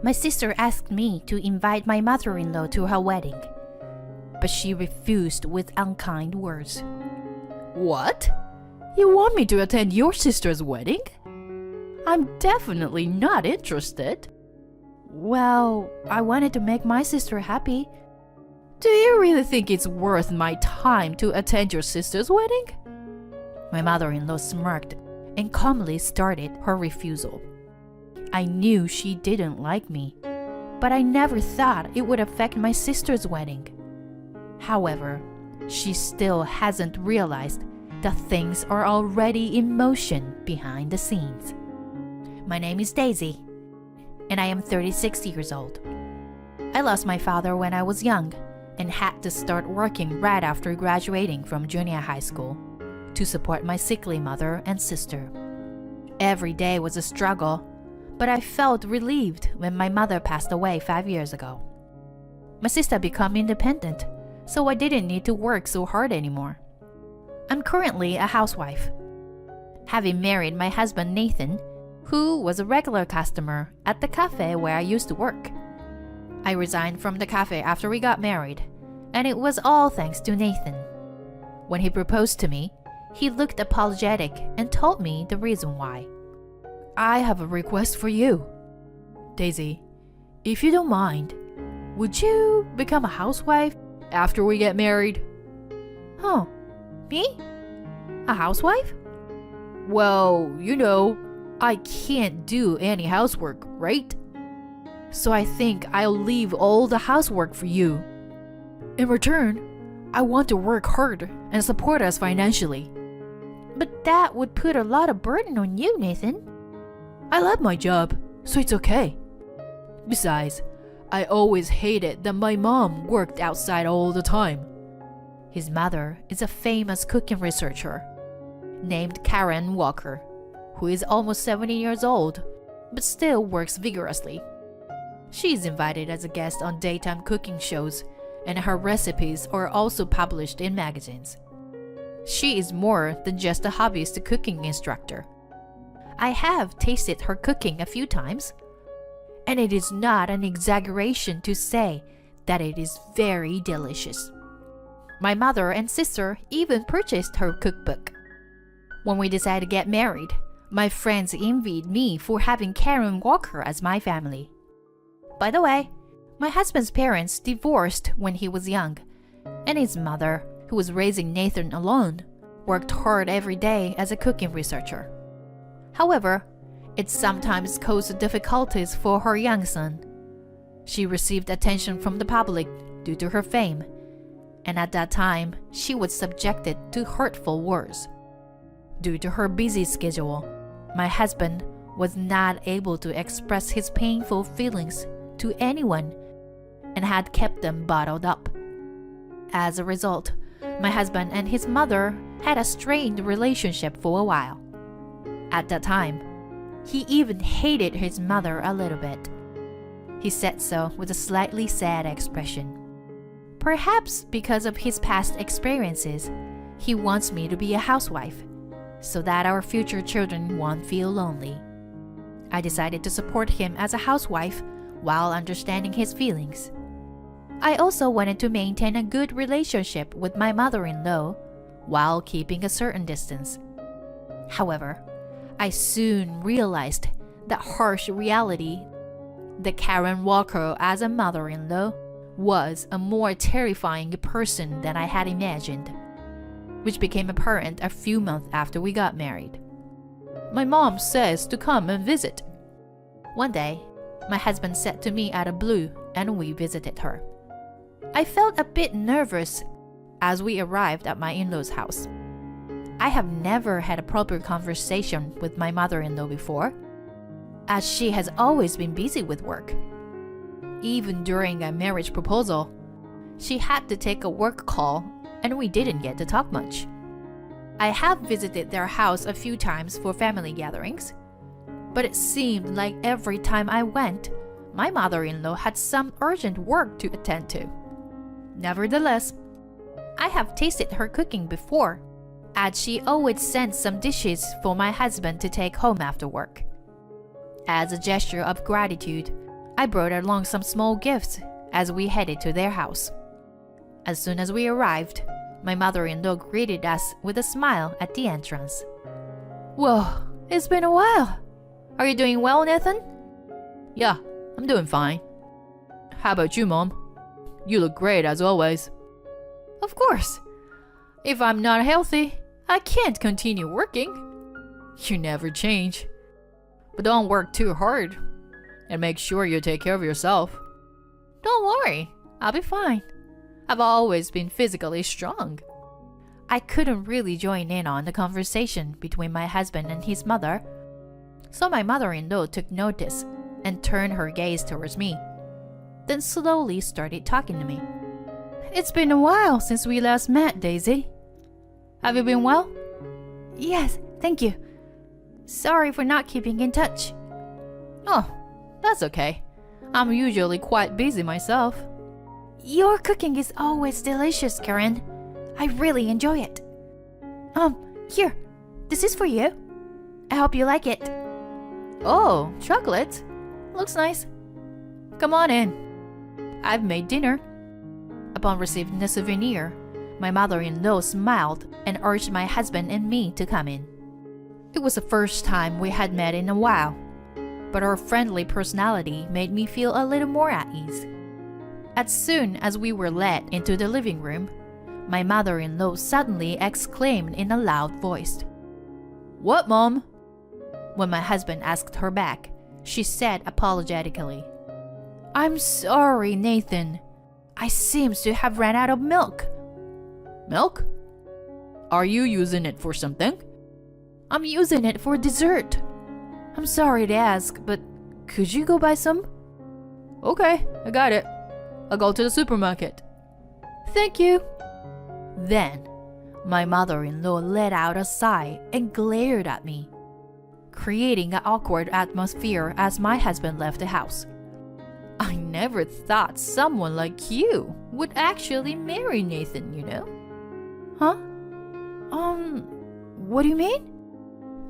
My sister asked me to invite my mother-in-law to her wedding, but she refused with unkind words. What? You want me to attend your sister's wedding? I'm definitely not interested. Well, I wanted to make my sister happy. Do you really think it's worth my time to attend your sister's wedding? My mother-in-law smirked and calmly started her refusal. I knew she didn't like me, but I never thought it would affect my sister's wedding. However, she still hasn't realized that things are already in motion behind the scenes. My name is Daisy, and I am 36 years old. I lost my father when I was young and had to start working right after graduating from junior high school to support my sickly mother and sister. Every day was a struggle, but I felt relieved when my mother passed away 5 years ago. My sister became independent, so I didn't need to work so hard anymore. I'm currently a housewife, having married my husband Nathan, who was a regular customer at the cafe where I used to work. I resigned from the cafe after we got married, and it was all thanks to Nathan. When he proposed to me, he looked apologetic and told me the reason why. I have a request for you. Daisy, if you don't mind, would you become a housewife after we get married? Huh? Me? A housewife? Well, you know, I can't do any housework, right? So I think I'll leave all the housework for you. In return, I want to work hard and support us financially. But that would put a lot of burden on you, Nathan. I love my job, so it's okay. Besides, I always hated that my mom worked outside all the time. His mother is a famous cooking researcher named Karen Walker, who is almost 70 years old, but still works vigorously. She's invited as a guest on daytime cooking shows, and her recipes are also published in magazines. She is more than just a hobbyist cooking instructor. I have tasted her cooking a few times, and it is not an exaggeration to say that it is very delicious. My mother and sister even purchased her cookbook. When we decided to get married, my friends envied me for having Karen Walker as my family. By the way, my husband's parents divorced when he was young, and his mother, who was raising Nathan alone, worked hard every day as a cooking researcher. However, it sometimes caused difficulties for her young son. She received attention from the public due to her fame, and at that time, she was subjected to hurtful words. Due to her busy schedule, my husband was not able to express his painful feelings to anyone and had kept them bottled up. As a result, my husband and his mother had a strained relationship for a while. At that time, he even hated his mother a little bit. He said so with a slightly sad expression. Perhaps because of his past experiences, he wants me to be a housewife, so that our future children won't feel lonely. I decided to support him as a housewife while understanding his feelings. I also wanted to maintain a good relationship with my mother-in-law while keeping a certain distance. However, I soon realized the harsh reality that Karen Walker as a mother-in-law was a more terrifying person than I had imagined, which became apparent a few months after we got married. My mom says to come and visit. One day, my husband said to me out of blue, and we visited her. I felt a bit nervous as we arrived at my in-laws' house. I have never had a proper conversation with my mother-in-law before, as she has always been busy with work. Even during a marriage proposal, she had to take a work call, and we didn't get to talk much. I have visited their house a few times for family gatherings, but it seemed like every time I went, my mother-in-law had some urgent work to attend to. Nevertheless, I have tasted her cooking before, as she always sent some dishes for my husband to take home after work. As a gesture of gratitude, I brought along some small gifts as we headed to their house. As soon as we arrived, my mother-in-law greeted us with a smile at the entrance. Whoa, it's been a while. Are you doing well, Nathan? Yeah, I'm doing fine. How about you, Mom? You look great as always. Of course. If I'm not healthy, I can't continue working. You never change. But don't work too hard. And make sure you take care of yourself. Don't worry, I'll be fine. I've always been physically strong. I couldn't really join in on the conversation between my husband and his mother, so my mother-in-law took notice and turned her gaze towards me, then slowly started talking to me. It's been a while since we last met, Daisy. Have you been well? Yes, thank you. Sorry for not keeping in touch. Oh, that's okay. I'm usually quite busy myself. Your cooking is always delicious, Karen. I really enjoy it. Here, this is for you. I hope you like it. Oh, chocolate. Looks nice. Come on in. I've made dinner. Upon receiving the souvenir, my mother-in-law smiled and urged my husband and me to come in. It was the first time we had met in a while, but her friendly personality made me feel a little more at ease. As soon as we were led into the living room, my mother-in-law suddenly exclaimed in a loud voice, "What, Mom?" When my husband asked her back, she said apologetically, "I'm sorry, Nathan. I seems to have ran out of milk." "Milk? Are you using it for something?" "I'm using it for dessert. I'm sorry to ask, but could you go buy some?" "Okay, I got it. I'll go to the supermarket." "Thank you." Then, my mother-in-law let out a sigh and glared at me, creating an awkward atmosphere as my husband left the house. I never thought someone like you would actually marry Nathan, you know? Huh? What do you mean?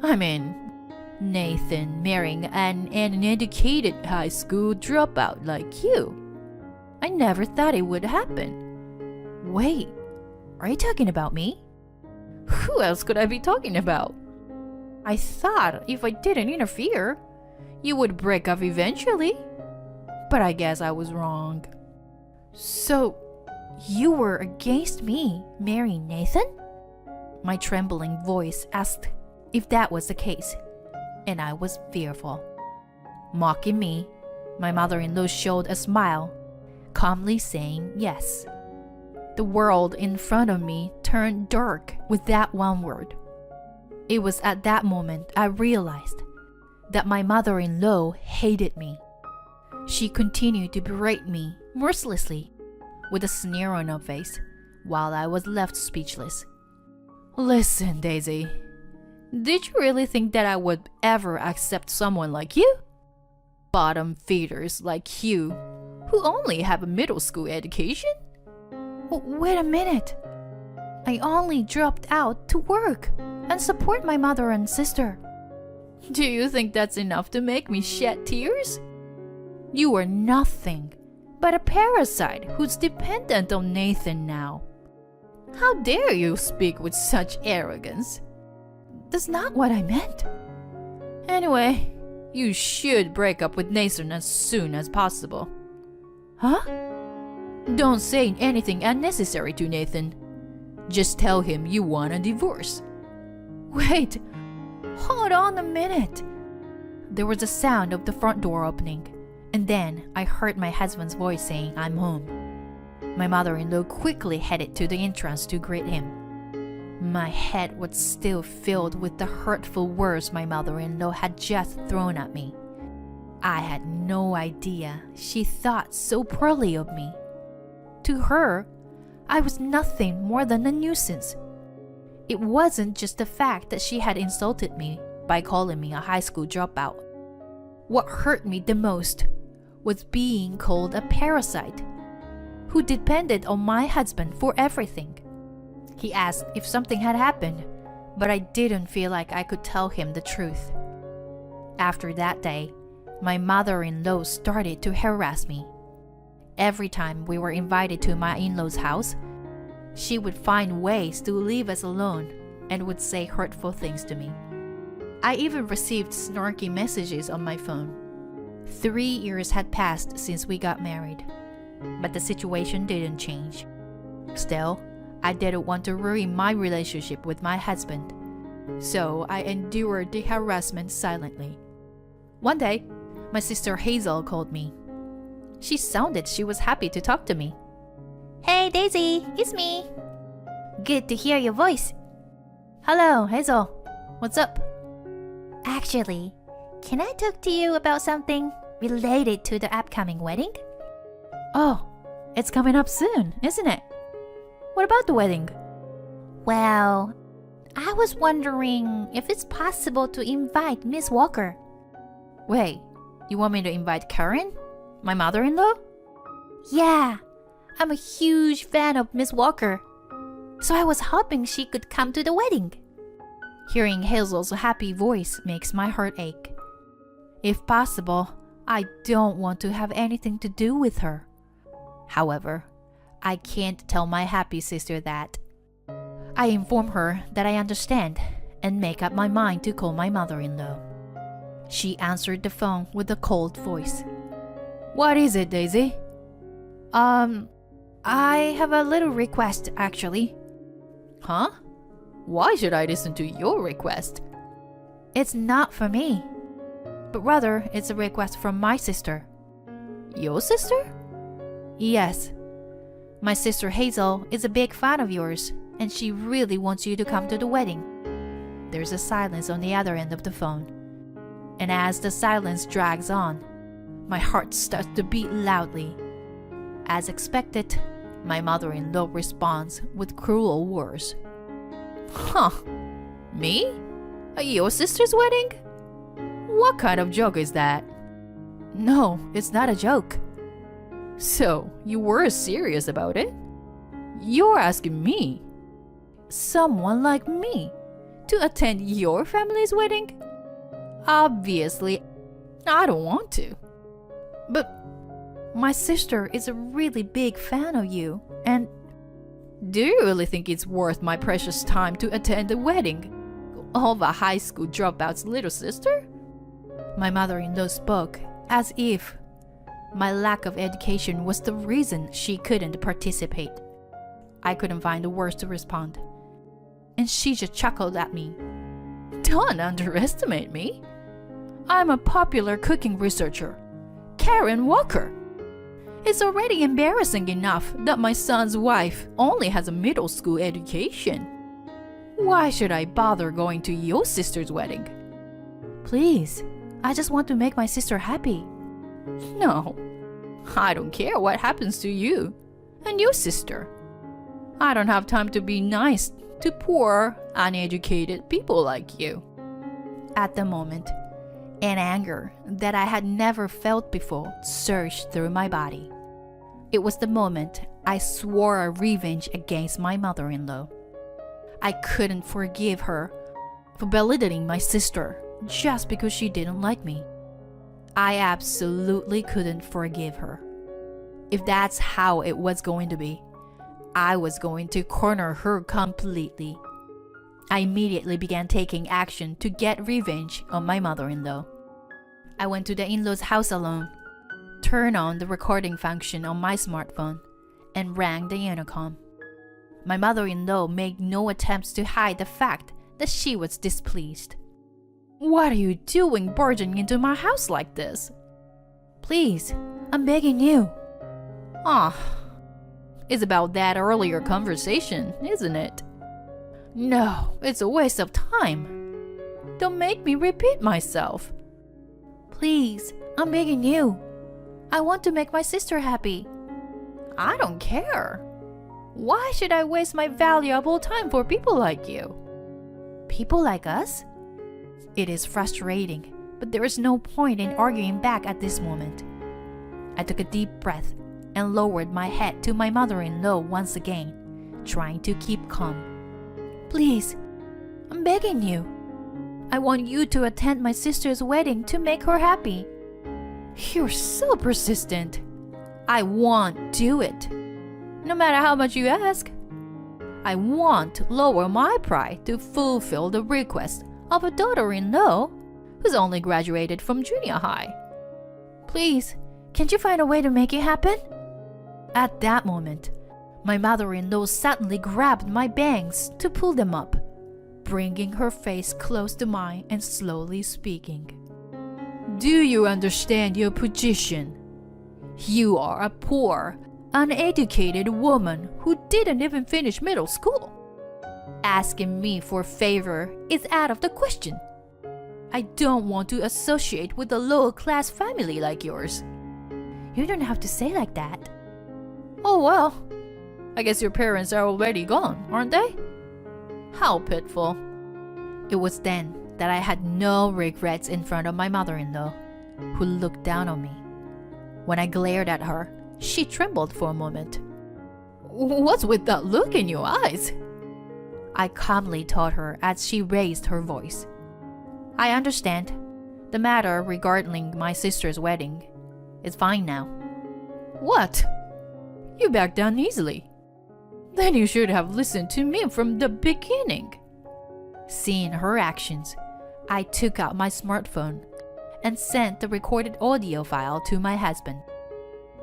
I mean, Nathan marrying an uneducated high school dropout like you. I never thought it would happen. Wait, are you talking about me? Who else could I be talking about? I thought if I didn't interfere, you would break up eventually. But I guess I was wrong. So, you were against me marrying Nathan? My trembling voice asked if that was the case, and I was fearful. Mocking me, my mother-in-law showed a smile, calmly saying yes. The world in front of me turned dark with that one word. It was at that moment I realized that my mother-in-law hated me. She continued to berate me mercilessly with a sneer on her face while I was left speechless. Listen, Daisy, did you really think that I would ever accept someone like you? Bottom feeders like you, who only have a middle school education? Wait a minute. I only dropped out to work and support my mother and sister. Do you think that's enough to make me shed tears? You are nothing but a parasite who's dependent on Nathan now. How dare you speak with such arrogance? That's not what I meant. Anyway, you should break up with Nathan as soon as possible. Huh? Don't say anything unnecessary to Nathan. Just tell him you want a divorce. Wait, hold on a minute. There was a sound of the front door opening, and then I heard my husband's voice saying, "I'm home." My mother-in-law quickly headed to the entrance to greet him. My head was still filled with the hurtful words my mother-in-law had just thrown at me. I had no idea she thought so poorly of me. To her, I was nothing more than a nuisance. It wasn't just the fact that she had insulted me by calling me a high school dropout. What hurt me the most was being called a parasite who depended on my husband for everything. He asked if something had happened, but I didn't feel like I could tell him the truth. After that day, my mother-in-law started to harass me. Every time we were invited to my in-laws' house, she would find ways to leave us alone and would say hurtful things to me. I even received snarky messages on my phone. 3 years had passed since we got married, but the situation didn't change. Still, I didn't want to ruin my relationship with my husband, so I endured the harassment silently. One day, my sister Hazel called me. She sounded she was happy to talk to me. Hey Daisy, it's me. Good to hear your voice. Hello, Hazel. What's up? Actually, can I talk to you about something related to the upcoming wedding? Oh, it's coming up soon, isn't it? What about the wedding? Well, I was wondering if it's possible to invite Miss Walker. Wait, you want me to invite Karen? My mother-in-law? Yeah, I'm a huge fan of Miss Walker, so I was hoping she could come to the wedding. Hearing Hazel's happy voice makes my heart ache. If possible, I don't want to have anything to do with her. However, I can't tell my happy sister that. I inform her that I understand and make up my mind to call my mother-in-law. She answered the phone with a cold voice. What is it, Daisy? I have a little request, actually. Huh? Why should I listen to your request? It's not for me, but rather it's a request from my sister. Your sister? Yes. My sister Hazel is a big fan of yours, and she really wants you to come to the wedding. There's a silence on the other end of the phone. And as the silence drags on, my heart starts to beat loudly. As expected, my mother-in-law responds with cruel words. Huh? Me? At your sister's wedding? What kind of joke is that? No, it's not a joke. So, you were serious about it? You're asking me, someone like me, to attend your family's wedding? Obviously, I don't want to. But my sister is a really big fan of you, and do you really think it's worth my precious time to attend the wedding of a high school dropout's little sister? My mother-in-law spoke as if my lack of education was the reason she couldn't participate. I couldn't find the words to respond, and she just chuckled at me. Don't underestimate me. I'm a popular cooking researcher, Karen Walker. It's already embarrassing enough that my son's wife only has a middle school education. Why should I bother going to your sister's wedding? Please, I just want to make my sister happy. No, I don't care what happens to you and your sister. I don't have time to be nice to poor, uneducated people like you. At the moment, an anger that I had never felt before surged through my body. It was the moment I swore a revenge against my mother-in-law. I couldn't forgive her for belittling my sister just because she didn't like me. I absolutely couldn't forgive her. If that's how it was going to be, I was going to corner her completely. I immediately began taking action to get revenge on my mother-in-law. I went to the in-laws' house alone, turned on the recording function on my smartphone, and rang the intercom. My mother-in-law made no attempts to hide the fact that she was displeased. What are you doing barging into my house like this? Please, I'm begging you. It's about that earlier conversation, isn't it? No, it's a waste of time. Don't make me repeat myself. Please, I'm begging you. I want to make my sister happy. I don't care. Why should I waste my valuable time for people like you? People like us? It is frustrating, but there is no point in arguing back at this moment. I took a deep breath and lowered my head to my mother-in-law once again, trying to keep calm. Please, I'm begging you. I want you to attend my sister's wedding to make her happy. You're so persistent. I won't do it, no matter how much you ask. I won't lower my pride to fulfill the request of a daughter-in-law who's only graduated from junior high. Please, can't you find a way to make it happen? At that moment, my mother-in-law suddenly grabbed my bangs to pull them up, bringing her face close to mine and slowly speaking. Do you understand your position? You are a poor, uneducated woman who didn't even finish middle school. Asking me for a favor is out of the question. I don't want to associate with a lower-class family like yours. You don't have to say like that. Oh well, I guess your parents are already gone, aren't they? How pitiful. It was then that I had no regrets in front of my mother-in-law, who looked down on me. When I glared at her, she trembled for a moment. What's with that look in your eyes? I calmly told her as she raised her voice. I understand. The matter regarding my sister's wedding is fine now. What? You backed down easily. Then you should have listened to me from the beginning. Seeing her actions, I took out my smartphone and sent the recorded audio file to my husband.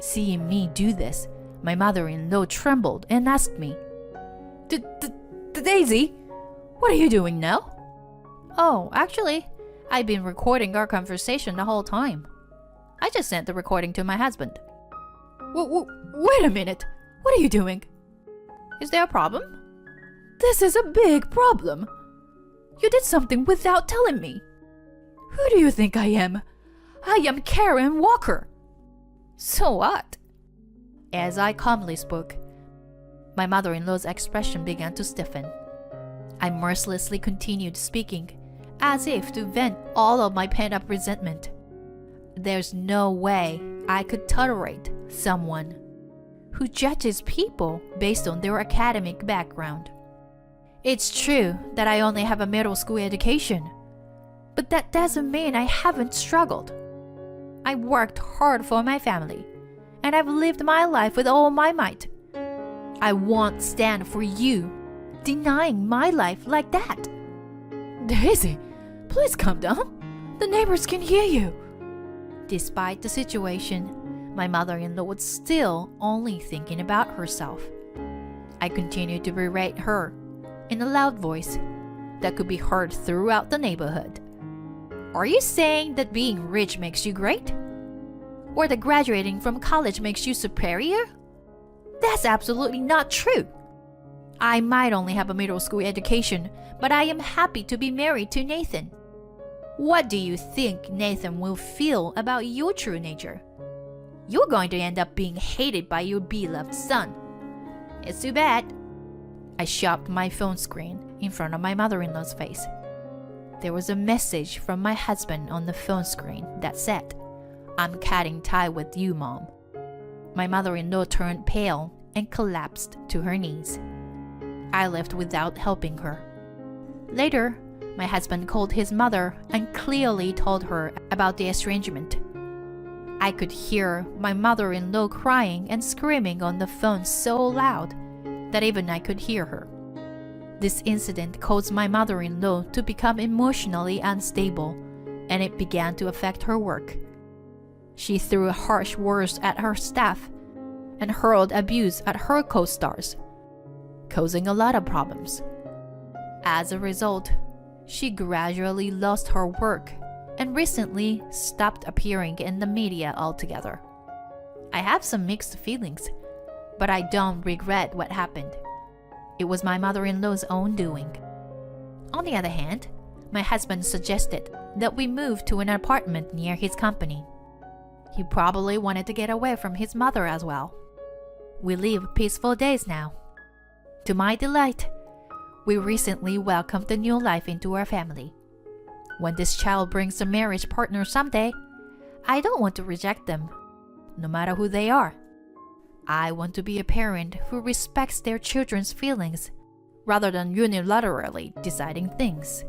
Seeing me do this, my mother-in-law trembled and asked me, Daisy, what are you doing now? Oh, actually, I've been recording our conversation the whole time. I just sent the recording to my husband. Wait a minute. What are you doing? Is there a problem? This is a big problem. You did something without telling me. Who do you think I am? I am Karen Walker. So what? As I calmly spoke, my mother-in-law's expression began to stiffen. I mercilessly continued speaking, as if to vent all of my pent-up resentment. There's no way I could tolerate someone who judges people based on their academic background. It's true that I only have a middle school education, but that doesn't mean I haven't struggled. I worked hard for my family, and I've lived my life with all my might. I won't stand for you denying my life like that. Daisy, please calm down. The neighbors can hear you. Despite the situation, my mother-in-law was still only thinking about herself. I continued to berate her in a loud voice that could be heard throughout the neighborhood. Are you saying that being rich makes you great? Or that graduating from college makes you superior? That's absolutely not true. I might only have a middle school education, but I am happy to be married to Nathan. What do you think Nathan will feel about your true nature? You're going to end up being hated by your beloved son. It's too bad. I shoved my phone screen in front of my mother-in-law's face. There was a message from my husband on the phone screen that said, "I'm cutting tie with you, Mom." My mother-in-law turned pale and collapsed to her knees. I left without helping her. Later, my husband called his mother and clearly told her about the estrangement. I could hear my mother-in-law crying and screaming on the phone so loud that even I could hear her. This incident caused my mother-in-law to become emotionally unstable, and it began to affect her work. She threw harsh words at her staff and hurled abuse at her co-stars, causing a lot of problems. As a result, she gradually lost her work and recently stopped appearing in the media altogether. I have some mixed feelings, but I don't regret what happened. It was my mother-in-law's own doing. On the other hand, my husband suggested that we move to an apartment near his company. He probably wanted to get away from his mother as well. We live peaceful days now. To my delight, we recently welcomed a new life into our family. When this child brings a marriage partner someday, I don't want to reject them, no matter who they are. I want to be a parent who respects their children's feelings rather than unilaterally deciding things.